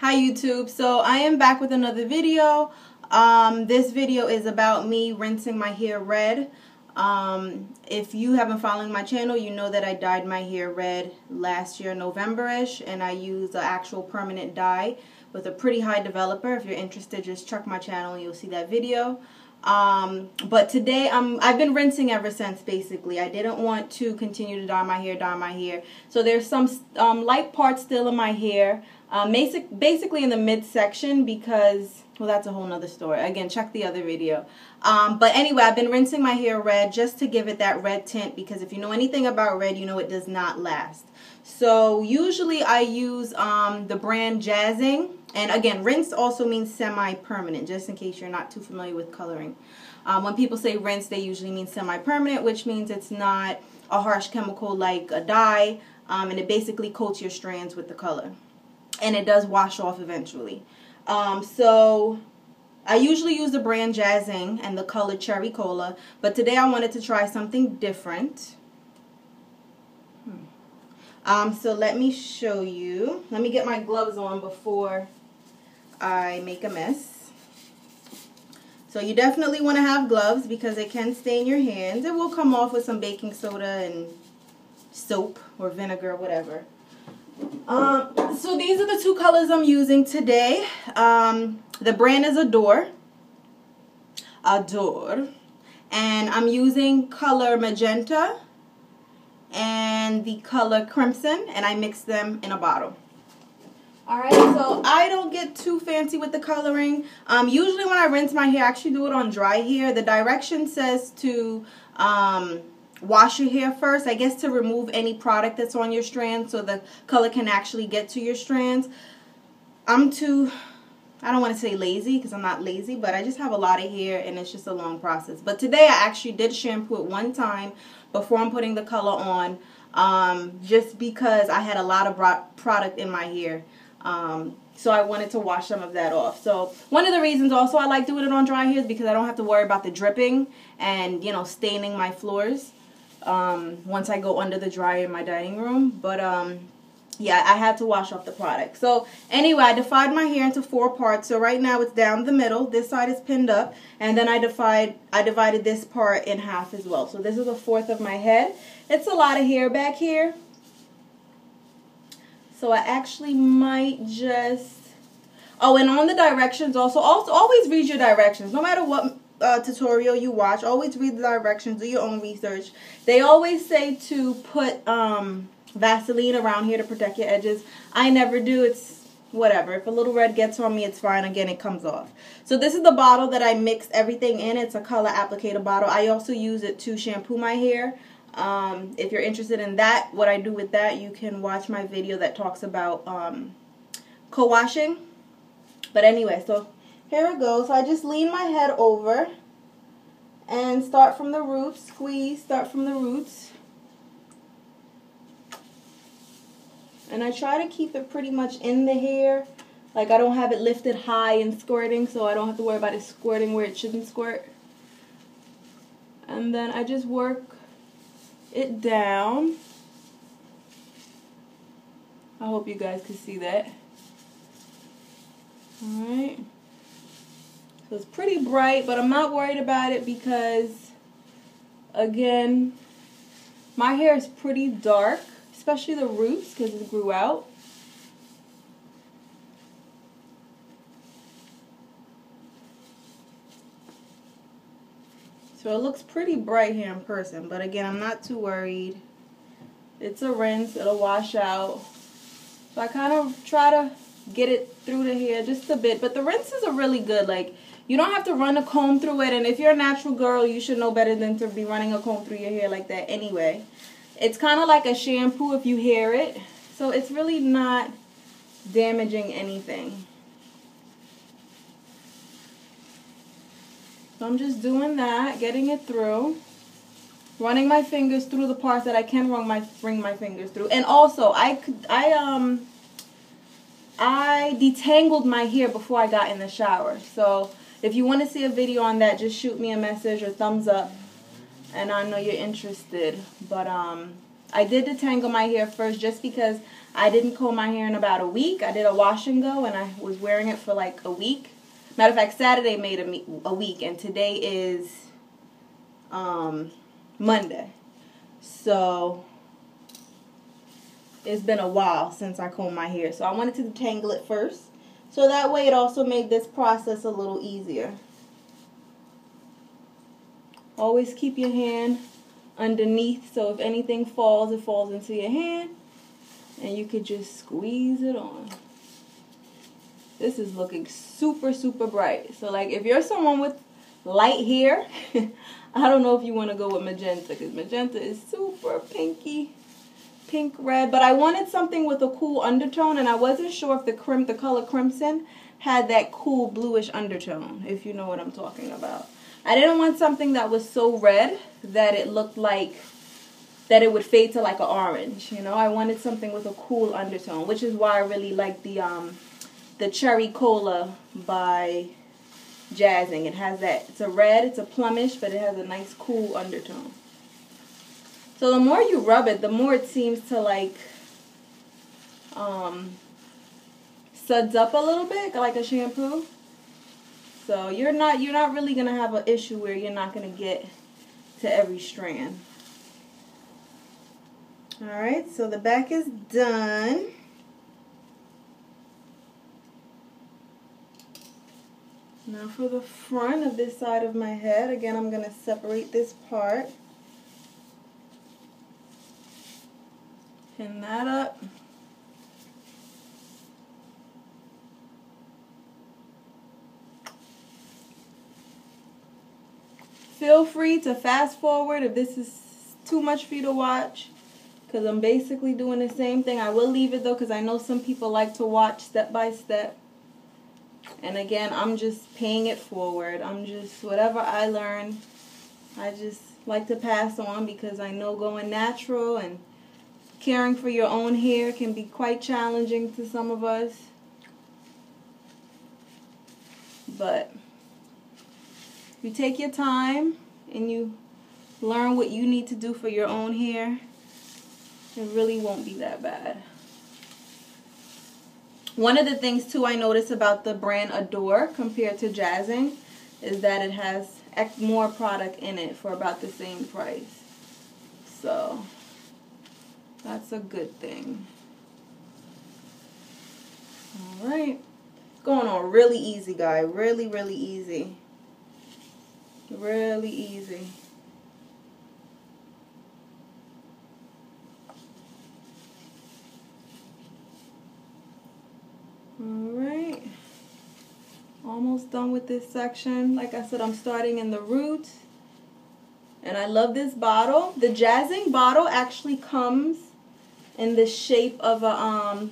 Hi YouTube. So I am back with another video. This video is about me rinsing my hair red. If you haven't followed my channel, you know that I dyed my hair red last year November-ish, and I used an actual permanent dye with a pretty high developer. If you're interested, just check my channel and you'll see that video. But today I've been rinsing ever since. Basically I didn't want to continue to dye my hair. So there's some light parts still in my hair, basically in the midsection, because, well, that's a whole nother story. Again, check the other video. But anyway, I've been rinsing my hair red just to give it that red tint, because if you know anything about red, you know it does not last. So usually I use the brand Jazzing. And again, rinse also means semi-permanent, just in case you're not too familiar with coloring. When people say rinse, they usually mean semi-permanent, which means it's not a harsh chemical like a dye, and it basically coats your strands with the color. And it does wash off eventually. So I usually use the brand Jazzing and the color Cherry Cola, but today I wanted to try something different. So let me show you. Let me get my gloves on before I make a mess. So you definitely want to have gloves because it can stain your hands. It will come off with some baking soda and soap or vinegar or whatever. So these are the two colors I'm using today. The brand is Adore. And I'm using color Magenta and the color Crimson, and I mix them in a bottle. Alright, so I don't get too fancy with the coloring. Usually when I rinse my hair, I actually do it on dry hair. The direction says to wash your hair first, I guess, to remove any product that's on your strands so the color can actually get to your strands. I don't want to say lazy because I'm not lazy, but I just have a lot of hair and it's just a long process. But today I actually did shampoo it one time before I'm putting the color on, just because I had a lot of product in my hair. So I wanted to wash some of that off. So one of the reasons also I like doing it on dry hair is because I don't have to worry about the dripping and, you know, staining my floors once I go under the dryer in my dining room. But yeah, I had to wash off the product. So anyway, I divided my hair into 4 parts. So right now it's down the middle. This side is pinned up, and then I divided this part in half as well. So this is 1/4 of my head. It's a lot of hair back here. So I actually might just, oh, and on the directions also always read your directions. No matter what tutorial you watch, always read the directions, do your own research. They always say to put Vaseline around here to protect your edges. I never do. It's whatever. If a little red gets on me, it's fine. Again, it comes off. So this is the bottle that I mixed everything in. It's a color applicator bottle. I also use it to shampoo my hair. If you're interested in that, what I do with that, you can watch my video that talks about co-washing. But anyway, so here it goes. So I just lean my head over and start from the roots. Squeeze, start from the roots. And I try to keep it pretty much in the hair. Like, I don't have it lifted high and squirting, so I don't have to worry about it squirting where it shouldn't squirt. And then I just work it down. I hope you guys can see that. Alright. So it's pretty bright, but I'm not worried about it because, again, my hair is pretty dark, especially the roots because it grew out. So it looks pretty bright here in person, but again, I'm not too worried. It's a rinse, it'll wash out. So I kind of try to get it through the hair just a bit, but the rinses are really good. Like, you don't have to run a comb through it, and if you're a natural girl, you should know better than to be running a comb through your hair like that anyway. It's kind of like a shampoo if you hair it, so it's really not damaging anything. So I'm just doing that, getting it through, running my fingers through the parts that I can run my fingers through. And also, I detangled my hair before I got in the shower. So if you want to see a video on that, just shoot me a message or thumbs up, and I know you're interested. But I did detangle my hair first just because I didn't comb my hair in about a week. I did a wash and go, and I was wearing it for like a week. Matter of fact, Saturday made a week, and today is Monday. So it's been a while since I combed my hair. So I wanted to detangle it first. So that way it also made this process a little easier. Always keep your hand underneath, so if anything falls, it falls into your hand. And you could just squeeze it on. This is looking super, super bright. So like if you're someone with light hair, I don't know if you want to go with magenta, because magenta is super pinky, pink red. But I wanted something with a cool undertone, and I wasn't sure if the color crimson had that cool bluish undertone, if you know what I'm talking about. I didn't want something that was so red that it looked like that it would fade to like an orange, you know. I wanted something with a cool undertone, which is why I really like the Cherry Cola by Jazzing. It has that, it's a red, it's a plumish, but it has a nice cool undertone. So the more you rub it, the more it seems to like suds up a little bit, like a shampoo. So you're not really gonna have an issue where you're not gonna get to every strand. Alright, so the back is done. Now for the front of this side of my head, again, I'm going to separate this part. Pin that up. Feel free to fast forward if this is too much for you to watch, because I'm basically doing the same thing. I will leave it though, because I know some people like to watch step by step. And again, I'm just paying it forward. I'm just, whatever I learn, I just like to pass on, because I know going natural and caring for your own hair can be quite challenging to some of us. But you take your time and you learn what you need to do for your own hair, it really won't be that bad. One of the things too I noticed about the brand Adore compared to Jazzing is that it has more product in it for about the same price. So that's a good thing. Alright. Going on really easy, guys. Really, really easy. Really easy. Alright. Almost done with this section. Like I said, I'm starting in the root. And I love this bottle. The Jazzing bottle actually comes in the shape of a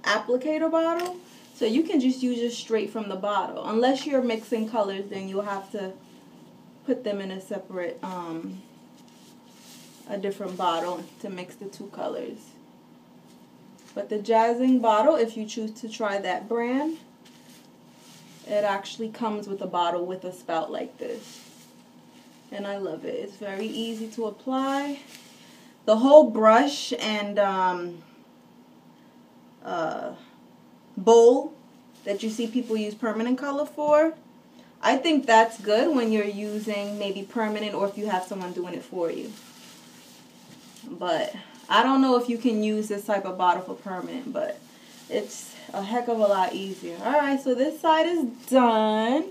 applicator bottle. So you can just use it straight from the bottle. Unless you're mixing colors, then you'll have to put them in a separate, a different bottle to mix the two colors. But the Jazzing bottle, if you choose to try that brand, it actually comes with a bottle with a spout like this. And I love it. It's very easy to apply. The whole brush and bowl that you see people use permanent color for, I think that's good when you're using maybe permanent, or if you have someone doing it for you. But I don't know if you can use this type of bottle for permanent, but it's a heck of a lot easier. Alright, so this side is done.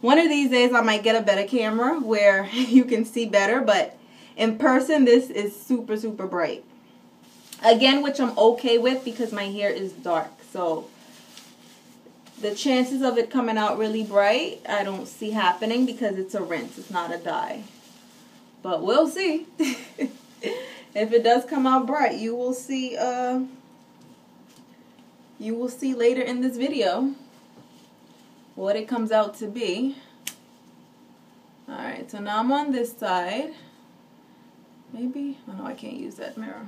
One of these days I might get a better camera where you can see better, but in person this is super, super bright. Again, which I'm okay with because my hair is dark. So the chances of it coming out really bright, I don't see happening because it's a rinse. It's not a dye. But we'll see. If it does come out bright, you will see later in this video what it comes out to be. Alright, so now I'm on this side. Maybe, oh no, I can't use that mirror.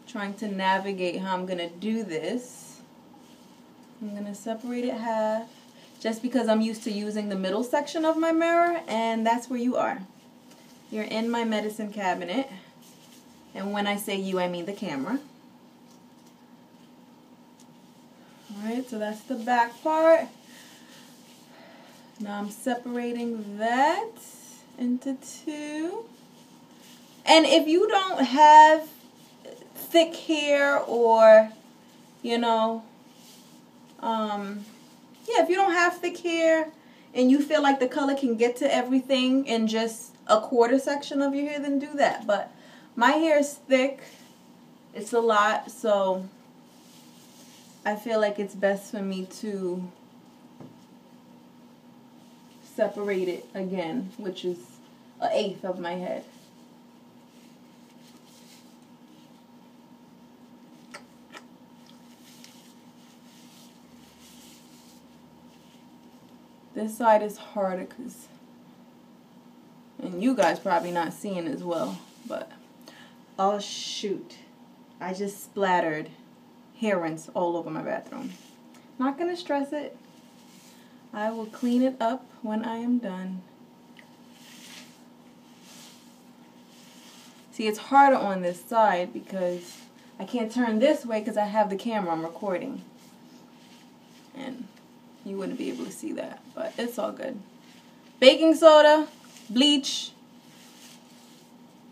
Trying to navigate how I'm gonna do this. I'm gonna separate it half, just because I'm used to using the middle section of my mirror, and that's where you are. you're in my medicine cabinet. And when I say you, I mean the camera. Alright, so that's the back part. Now I'm separating that into two. And if you don't have thick hair, or, you know, if you don't have thick hair and you feel like the color can get to everything in just a quarter section of your hair, then do that. But my hair is thick. It's a lot, so I feel like it's best for me to separate it again, which is 1/8 of my head. This side is harder because, and you guys probably not seeing as well, but oh shoot, I just splattered hair rinse all over my bathroom. Not gonna stress it. I will clean it up when I am done. See, it's harder on this side because I can't turn this way because I have the camera I'm recording. And you wouldn't be able to see that, but it's all good. Baking soda, bleach,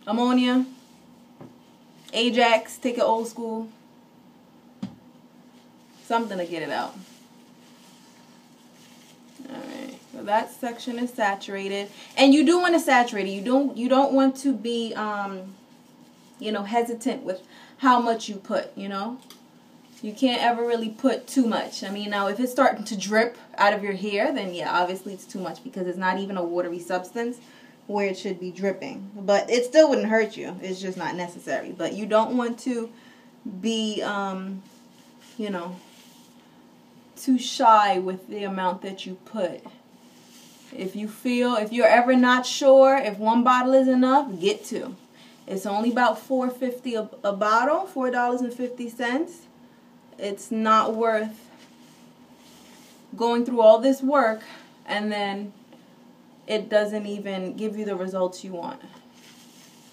ammonia, Ajax, take it old school. Something to get it out. Alright, so that section is saturated. And you do want to saturate it. You don't want to be you know, hesitant with how much you put, you know. You can't ever really put too much. I mean, now if it's starting to drip out of your hair, then yeah, obviously it's too much because it's not even a watery substance where it should be dripping. But it still wouldn't hurt you. It's just not necessary. But you don't want to be, you know, too shy with the amount that you put. If you're ever not sure if one bottle is enough, get two. It's only about $4.50 a bottle, $4.50. It's not worth going through all this work and then it doesn't even give you the results you want.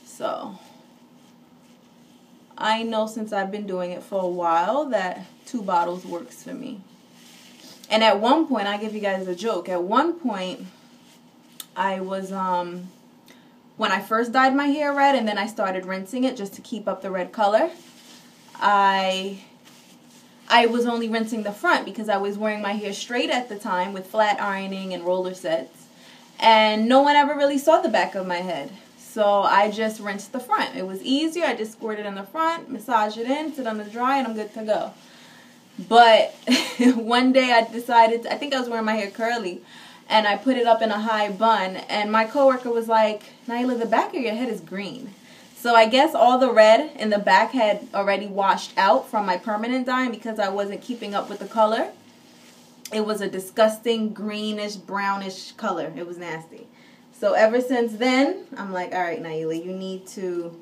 So I know since I've been doing it for a while that 2 bottles works for me. And at one point, I'll give you guys a joke. At one point, I was, when I first dyed my hair red and then I started rinsing it just to keep up the red color, I was only rinsing the front because I was wearing my hair straight at the time with flat ironing and roller sets. And no one ever really saw the back of my head. So I just rinsed the front. It was easier. I just squirt it in the front, massage it in, sit on the dry, and I'm good to go. But one day I decided, I think I was wearing my hair curly, and I put it up in a high bun, and my coworker was like, Nyla, the back of your head is green. So I guess all the red in the back had already washed out from my permanent dye, and because I wasn't keeping up with the color, it was a disgusting greenish, brownish color. It was nasty. So ever since then, I'm like, all right, Nyla, you need to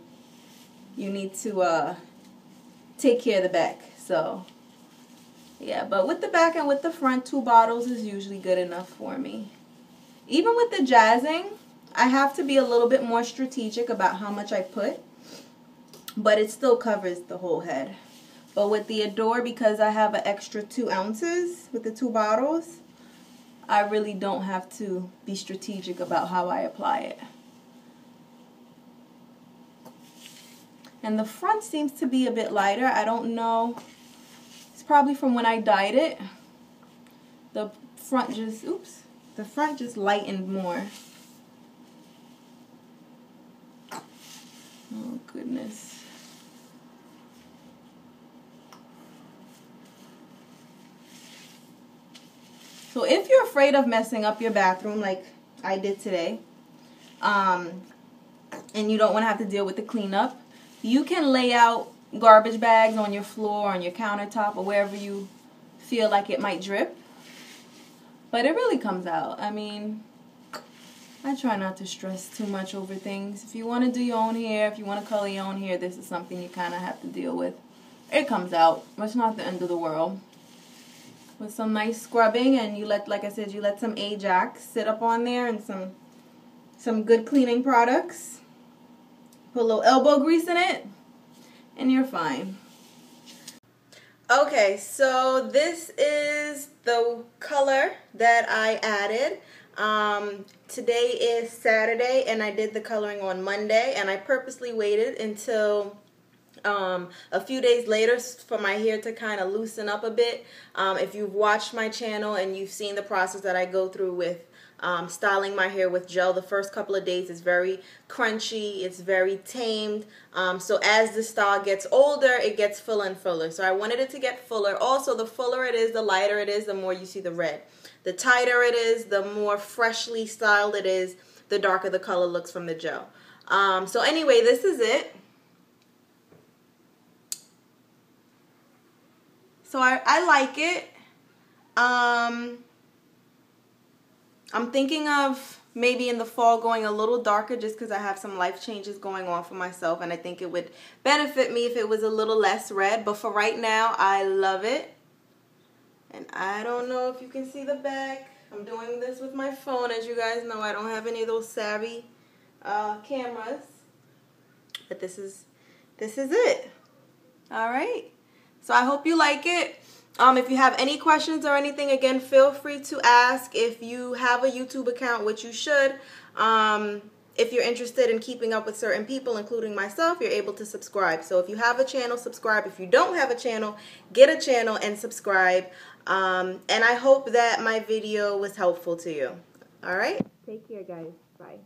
take care of the back. So yeah, but with the back and with the front, 2 bottles is usually good enough for me. Even with the jazzing, I have to be a little bit more strategic about how much I put, but it still covers the whole head. But with the Adore, because I have an extra 2 ounces with the 2 bottles, I really don't have to be strategic about how I apply it. And the front seems to be a bit lighter. I don't know. It's probably from when I dyed it. The front just lightened more. Oh, goodness. So if you're afraid of messing up your bathroom like I did today, and you don't want to have to deal with the cleanup, you can lay out garbage bags on your floor, on your countertop, or wherever you feel like it might drip. But it really comes out. I mean, I try not to stress too much over things. If you want to do your own hair, if you want to color your own hair, this is something you kind of have to deal with. It comes out. It's not the end of the world. With some nice scrubbing, and you let, like I said, you let some Ajax sit up on there and some some good cleaning products. Put a little elbow grease in it, and you're fine. Okay, so this is the color that I added. Today is Saturday, and I did the coloring on Monday, and I purposely waited until a few days later for my hair to kind of loosen up a bit. If you've watched my channel and you've seen the process that I go through with styling my hair with gel, the first couple of days is very crunchy, it's very tamed. So as the style gets older, it gets fuller and fuller. So I wanted it to get fuller. Also, the fuller it is, the lighter it is, the more you see the red. The tighter it is, the more freshly styled it is, the darker the color looks from the gel. So anyway, this is it. So I like it. I'm thinking of maybe in the fall going a little darker just because I have some life changes going on for myself, and I think it would benefit me if it was a little less red. But for right now, I love it. And I don't know if you can see the back. I'm doing this with my phone. As you guys know, I don't have any of those savvy cameras. But this is it. All right. So I hope you like it. If you have any questions or anything, again, feel free to ask. If you have a YouTube account, which you should, if you're interested in keeping up with certain people, including myself, you're able to subscribe. So if you have a channel, subscribe. If you don't have a channel, get a channel and subscribe. And I hope that my video was helpful to you. All right? Take care, guys. Bye.